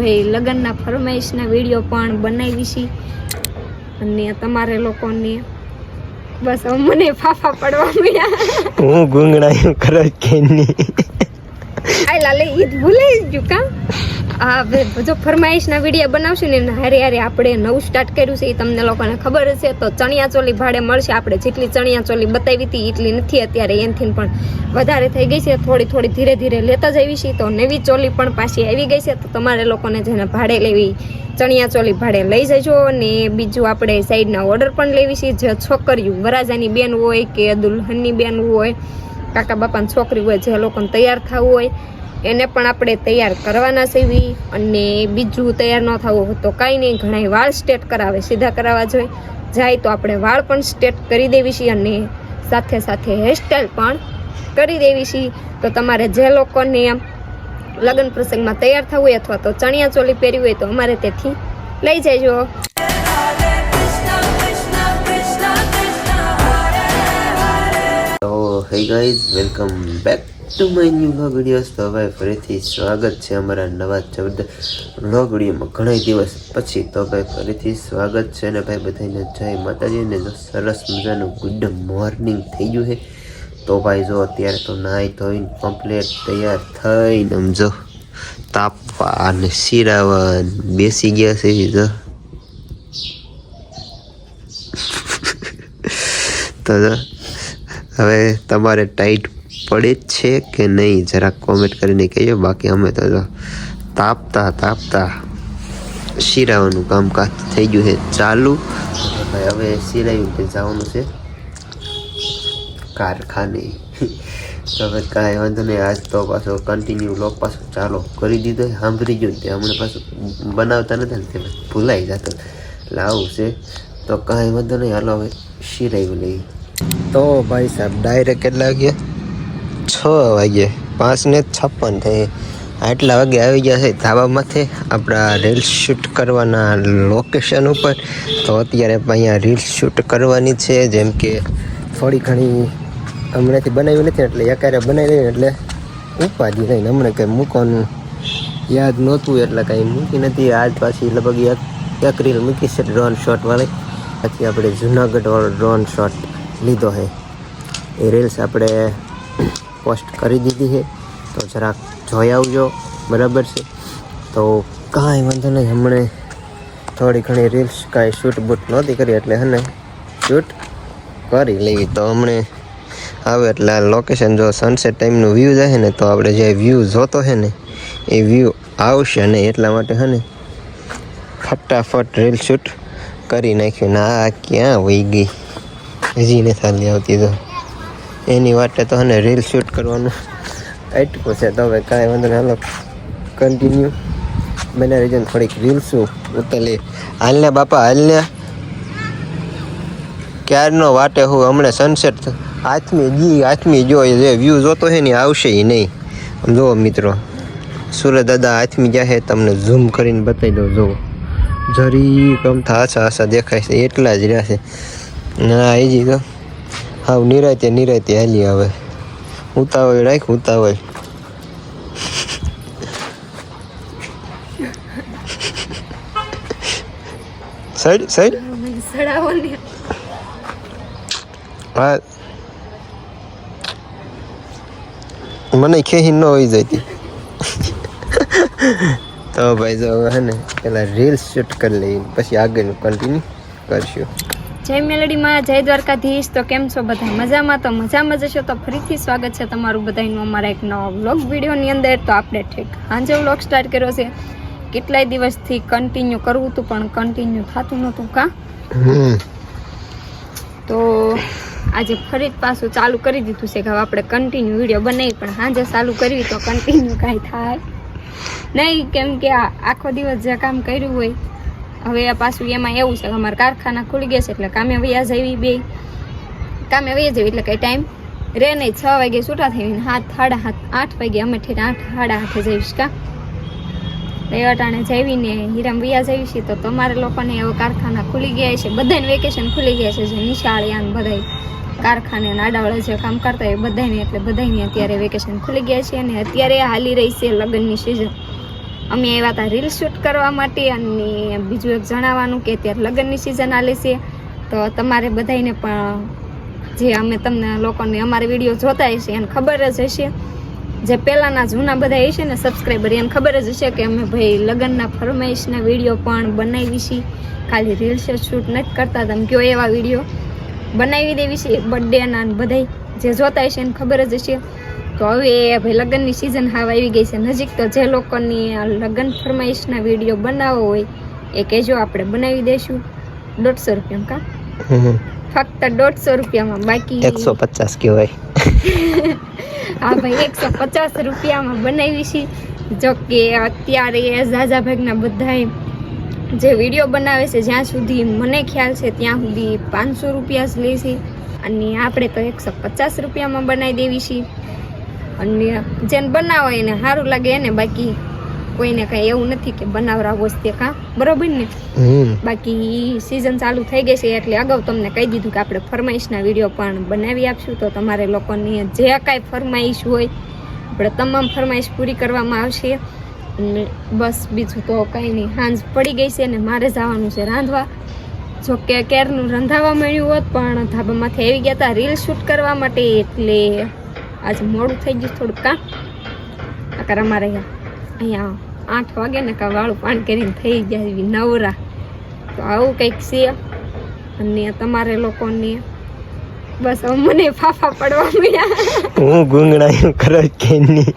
ભાઈ લગ્નના ફરમાઈશના વિડીયો પણ બનાવી છે અને તમારે લોકોને બસ મને ફાફા પડવા મળ્યા. હું ગુંગણાયું કરો કે નહીં આ લાલે ઈદ ભૂલાઈ ગયું કા. આ જો ફરમાઈશના વિડીયો બનાવશું ને હારે હારે આપણે નવું સ્ટાર્ટ કર્યું છે એ તમને લોકોને ખબર હશે. તો ચણિયા ચોલી ભાડે મળશે. આપણે જેટલી ચણિયા ચોલી બતાવી હતી એટલી નથી અત્યારે, એનથી પણ વધારે થઈ ગઈ છે. થોડી થોડી ધીરે ધીરે લેતા જ આવી છે. તો નવી ચોલી પણ પાછી આવી ગઈ છે. તો તમારે લોકોને જેને ભાડે લેવી ચણિયા ચોલી ભાડે લઈ જજો. અને બીજું આપણે સાઈડના ઓર્ડર પણ લેવી છે. જે છોકરીઓ વરાજાની બેન હોય કે દુલ્હનની બેન હોય, કાકા બાપાની છોકરી હોય, જે લોકોને તૈયાર થવું હોય એને પણ આપણે તૈયાર કરવાના છે. અને બીજું તૈયાર ન થવું હોય તો કાંઈ નહીં, ઘણા વાળ સ્ટ્રેટ કરાવે, સીધા કરાવવા જોઈએ જાય તો આપણે વાળ પણ સ્ટ્રેટ કરી દેવી છે અને સાથે સાથે હેરસ્ટાઈલ પણ કરી દેવી છે. તો તમારે જે લોકોને લગ્ન પ્રસંગમાં તૈયાર થવું હોય અથવા તો ચણિયા ચોલી પહેરવી હોય તો અમારે ત્યાંથી લઈ જજો. તો hey guys, welcome back to my new vlog videos. તો ભાઈ ફરીથી સ્વાગત છે અમારા નવા જબરદસ્ત વ્લોગ વિડીયોમાં ઘણા દિવસ પછી. તો ભાઈ ફરીથી સ્વાગત છે ને ભાઈ બધાને જય માતાજીને. જો સરસ મજાનું ગુડ મોર્નિંગ થઈ ગયું છે. તો ભાઈ જો અત્યારે તો નાહી ધોઈને કમ્પ્લીટ તૈયાર થઈને આમ જો તાપવા અને શિરાવન બેસી ગયા છે. જો તો હવે તમારે ટાઈટ પડે જ છે કે નહીં જરાક કોમેન્ટ કરીને કહેજો. બાકી અમે તો તાપતા તાપતા શિરાવાનું કામકાજ થઈ ગયું છે ચાલુ. ભાઈ હવે શિરાયું કે જવાનું છે કારખાને. તો હવે કાંઈ વાંધો નહીં. આજ તો પાછો કન્ટિન્યુ લોક પાછો ચાલો કરી દીધો. સાંભળી ગયો તે હમણાં પાછું બનાવતા નથી ને તે ભૂલાઈ જતો એટલે આવું છે. તો કાંઈ વાંધો નહીં, હાલો હવે શિરાયું લઈ. તો ભાઈ સાહેબ ડાયરેક્ટ કેટલા વાગ્યા? 6 વાગે 5:56 થઈ. આટલા વાગે આવી ગયા છે ધાબામાંથી આપણા રીલ્સ શૂટ કરવાના લોકેશન ઉપર. તો અત્યારે અહીંયા રીલ્સ શૂટ કરવાની છે. જેમ કે થોડી ઘણી હમણાંથી બનાવી નથી એટલે એકારે બનાવી લઈને એટલે ઉપાધિ નહીં. હમણાં કંઈ મૂકવાનું યાદ નહોતું એટલે કાંઈ મૂકી નથી. આજ પાછી લગભગ એક રીલ મૂકી છે ડ્રોન શોટવાળી. પછી આપણે જુનાગઢવાળો ડ્રોન શોટ લીધો છે. એ રીલ્સ આપણે પોસ્ટ કરી દીધી છે. તો જરાક જોઈ આવજો, બરાબર છે. તો કાંઈ વાંધો નહીં, હમણાં થોડી ઘણી રીલ્સ કાંઈ શૂટ બૂટ નહોતી કરી એટલે હે ને શૂટ કરી લેવી. તો હમણાં આવે એટલે આ લોકેશન જો સનસેટ ટાઈમનું વ્યૂ જાય ને તો આપણે જે વ્યૂ જોતો છે ને એ વ્યૂ આવશે ને એટલા માટે હે ને ફટાફટ રીલ શૂટ કરી નાખ્યું. ને આ ક્યાં વહી ગઈ હજી ને થાલી આવતી. તો એની વાટે તો હને રીલ શૂટ કરવાનું અટકું છે. તો હવે કાંઈ વાંધો નહીં, હાલો કન્ટિન્યુ બનાવી રહીને થોડીક રીલ્સું ઉતરી. હાલને બાપા હાલને, ક્યારનો વાટે હું હમણાં સનસેટ હાથમી જો જે વ્યૂ જોતો છે ને આવશે એ નહીં. જુઓ મિત્રો, સુરત દાદા હાથમી ગયા છે, તમને ઝૂમ કરીને બતાવી દઉં. જુઓ જરી ગમતા આછા દેખાય છે એટલા જ રહ્યા છે. ના એ જ તો હાવ નિરાતે હાલી. હવે ઉતાવળ રાખ, ઉતાવળ. સાઈડ હા, મને ખેહી ન હોઈ જતી. તો ભાઈ જો હે ને પેલા રીલ્સ શૂટ કરી લઈ પછી આગળનું કન્ટિન્યુ કરશું. જય મેલડીમાં, જય દ્વારકાધીશ. તો કેમ છો બધા? મજામાં? તો મજામાં જશો તો ફરીથી સ્વાગત છે તમારું બધાનું અમારા એક નવા વ્લોગ વિડીયોની અંદર. તો આપણે ઠીક સાંજે વ્લોગ સ્ટાર્ટ કર્યો છે. કેટલાય દિવસથી કન્ટિન્યુ કરવું હતું પણ કન્ટિન્યુ થતું નહોતું કા. તો આજે ફરી પાછું ચાલુ કરી દીધું છે કે હવે આપણે કન્ટિન્યુ વિડીયો બનાવી, પણ સાંજે ચાલુ કરવી તો કન્ટિન્યુ કાંઈ થાય નહીં. કેમ કે આખો દિવસ જે કામ કર્યું હોય હવે પાછું એમાં એવું છે કે અમારા કારખાના ખુલી ગયા છે એટલે કામે વૈયા જવી, બે કામે વૈયા જવી એટલે કંઈ ટાઈમ રહે નહીં. 6 વાગે છૂટા થઈને 7, 7:30, 8 વાગે અમે ઠેઠ 8, 8:30 જઈશ કા. રેવાટાણે જવીને હીરામ વૈયા જવી છે. તો તમારે લોકોને એવો કારખાના ખુલી ગયા છે, બધાને વેકેશન ખુલી ગયા છે. જે નિશાળિયા ને બધા કારખાને આડાવાળા જે કામ કરતા હોય બધાને, એટલે બધાને અત્યારે વેકેશન ખુલી ગયા છે. અને અત્યારે હાલી રહી છે લગ્નની સિઝન. અમે આવ્યા હતા રીલ શૂટ કરવા માટે. અને બીજું એક જણાવવાનું કે અત્યારે લગ્નની સિઝન આલે છે, તો તમારે બધાને પણ જે અમે તમને લોકોને અમારે વિડીયો જોતા હશે એને ખબર જ હશે, જે પહેલાંના જૂના બધા હશે ને સબસ્ક્રાઈબર એને ખબર જ હશે કે અમે ભાઈ લગ્નના ફરમાઈશના વિડીયો પણ બનાવી છીએ. ખાલી રીલ શૂટ નથી કરતા, તમે કયો એવા વિડીયો બનાવી દેવી છે બર્થડેના બધા જે જોતા હશે એને ખબર જ હશે. તો હવે ભાઈ લગ્નની સિઝન હાવ આવી ગઈ છે નજીક, તો જે લોકોની લગ્ન ફરમાઈશના વિડીયો બનાવવો હોય એ કહેજો, આપણે બનાવી દઈશું 150 રૂપિયામાં. કા ફક્ત 150 રૂપિયામાં, બાકી 150 કહેવાય. હા ભાઈ 150 રૂપિયામાં બનાવી છે. જો કે અત્યારે ઝાઝા ભાગના બધા જે વિડીયો બનાવે છે જ્યાં સુધી મને ખ્યાલ છે ત્યાં સુધી 500 રૂપિયા જ લે છે, અને આપણે તો 150 રૂપિયામાં બનાવી દેવી છીએ. અને જેને બનાવો એને સારું લાગે એને, બાકી કોઈને કાંઈ એવું નથી કે બનાવરાવો જ તે. કાં બરોબર ને? બાકી સિઝન ચાલુ થઈ ગઈ છે એટલે અગાઉ તમને કહી દીધું કે આપણે ફરમાઈશના વિડીયો પણ બનાવી આપશું. તો તમારે લોકોની જે કાંઈ ફરમાઈશ હોય આપણે તમામ ફરમાઈશ પૂરી કરવામાં આવશે. અને બસ બીજું તો કંઈ નહીં, સાંજ પડી ગઈ છે ને મારે જવાનું છે રાંધવા. જો કે ક્યારનું રંધાવા મળ્યું હોત પણ ધાબામાંથી આવી ગયા હતા રીલ શૂટ કરવા માટે, એટલે આજે મોડું થઈ ગયું થોડુંક. કાં આકાર અમારે અહીંયા 8 વાગે ને કાં વાળું પાણી કરીને થઈ ગયા એવી નવરા. તો આવું કંઈક છે. અને તમારે લોકોને બસ હવે મને ફાફા પડવા મળ્યા. હું ગુંગળાયું કરો કે નહીં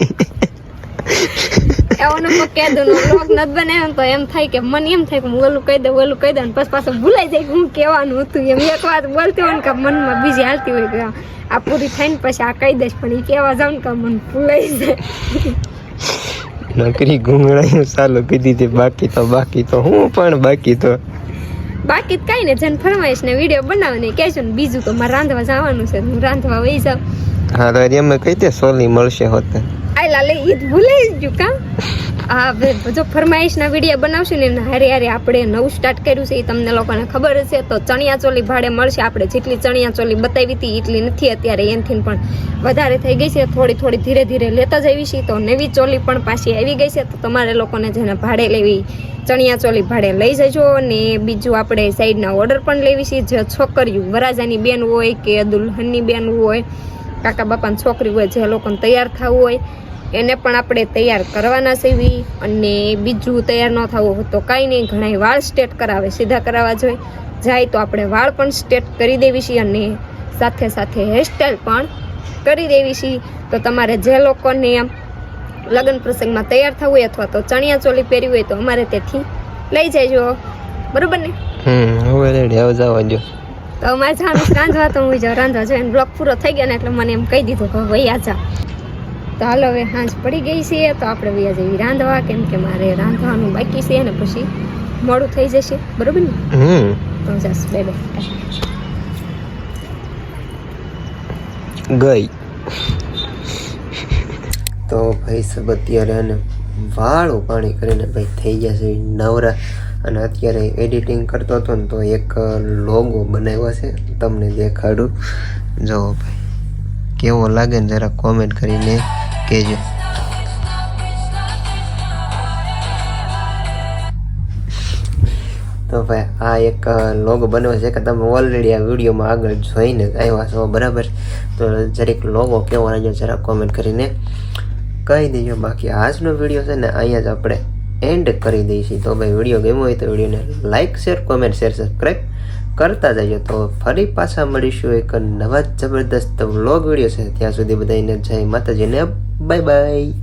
એવાનો કહી દઉં વ્લોગ નથી બનાવ્યો તો એમ થાય કે મને એમ થાય કે હું ઓલું કહી દઉં ઓલું કહી દઉં, પછી પાછું ભૂલાઈ જાય કે હું કહેવાનું હતું એમ. એક વાત બોલતી હોય ને કે મનમાં બીજી હાલતી હોય કે આ પૂરી થઈને પછી આ કહી દઈશ, પણ એ કહેવા જાઉં ને કે મને ભૂલાઈ જાય. નકરી ગુંગળાયું ચાલુ કરી દીધી. બાકી તો હું પણ બાકી તો કાંઈ ને જેને ફરમાઈશ ને વિડીયો બનાવને કહેશું ને, બીજું તો મારે રાંધવા જવાનું છે, હું રાંધવા વહી જાઉં. હા તો એમ કહી દે સોલી મળશે હોતે. આ લાલે ઈદ ભૂલાઈ ગયું. કાં હા જો ફરમાઈશના વિડીયો બનાવશું ને હારે હારે આપણે નવું સ્ટાર્ટ કર્યું છે એ તમને લોકોને ખબર હશે. તો ચણિયા ચોલી ભાડે મળશે. આપણે જેટલી ચણિયા ચોલી બતાવી હતી એટલી નથી અત્યારે, એનથી પણ વધારે થઈ ગઈ છે. થોડી ધીરે ધીરે લેતા જવી છે. તો નવી ચોલી પણ પાછી આવી ગઈ છે, તો તમારે લોકોને જેને ભાડે લેવી ચણિયા ચોલી ભાડે લઈ જજો. અને બીજું આપણે સાઈડના ઓર્ડર પણ લેવી છે. જે છોકરીઓ વરાજાની બેન હોય કે દુલ્હનની બેન હોય, કાકા બાપાની છોકરી હોય, જે લોકોને તૈયાર થવું હોય એને પણ આપણે તૈયાર કરવાના છે. અને બીજું તૈયાર ન થવું હોય તો કાંઈ નહીં, ઘણા વાળ સ્ટ્રેટ કરાવે, સીધા કરાવવા જોઈએ જાય તો આપણે વાળ પણ સ્ટ્રેટ કરી દેવી છીએ અને સાથે સાથે હેરસ્ટાઈલ પણ કરી દેવી છીએ. તો તમારે જે લોકોને લગ્ન પ્રસંગમાં તૈયાર થવું હોય અથવા તો ચણિયા ચોલી પહેરવી હોય તો અમારે ત્યાંથી લઈ જજો. બરોબર ને? હવે રેડી આવ જવા દો. તો અમારે જવાનું રાંધવા, તો હું જાઉં રાંધવા. જો બ્લોગ પૂરો થઈ ગયો ને એટલે મને એમ કહી દીધું કે ભાઈ આ જા. તો હાલો હવે સાંજ પડી ગઈ છે તો આપણે વૈયા જઈએ રાંધવા, કેમ કે મારે રાંધવાનું બાકી છે અને પછી મોડું થઈ જશે. બરોબર ને? તો જસ બે ગઈ. તો ભાઈ સબ અત્યારે અને વાળું પાણી કરીને ભાઈ થઈ ગયા છે નવરા. અને અત્યારે એડિટિંગ કરતો હતો ને તો એક લોગો બનાવ્યો છે, તમને દેખાડું. જો ભાઈ કેવો લાગે ને જરા કોમેન્ટ કરીને કહેજો. તો ભાઈ આ એક લોગો બન્યો છે કે તમે ઓલરેડી આ વિડીયોમાં આગળ જોઈને જ આવ્યા છો, બરાબર? તો જરીક લોગો કેવો લાગ્યો જરા કોમેન્ટ કરીને કહી દેજો. બાકી આજનો વિડીયો છે ને અહીંયા જ આપણે એન્ડ કરી દઈશું. તો ભાઈ વિડીયો ગમ્યો હોય તો વિડીયોને like share comment share subscribe કરતા જજો. તો ફરી પાછા મળીશું એક નવા જબરદસ્ત વ્લોગ વિડીયો છે. ત્યાં સુધી બધાને જય માતાજીને બાય બાય.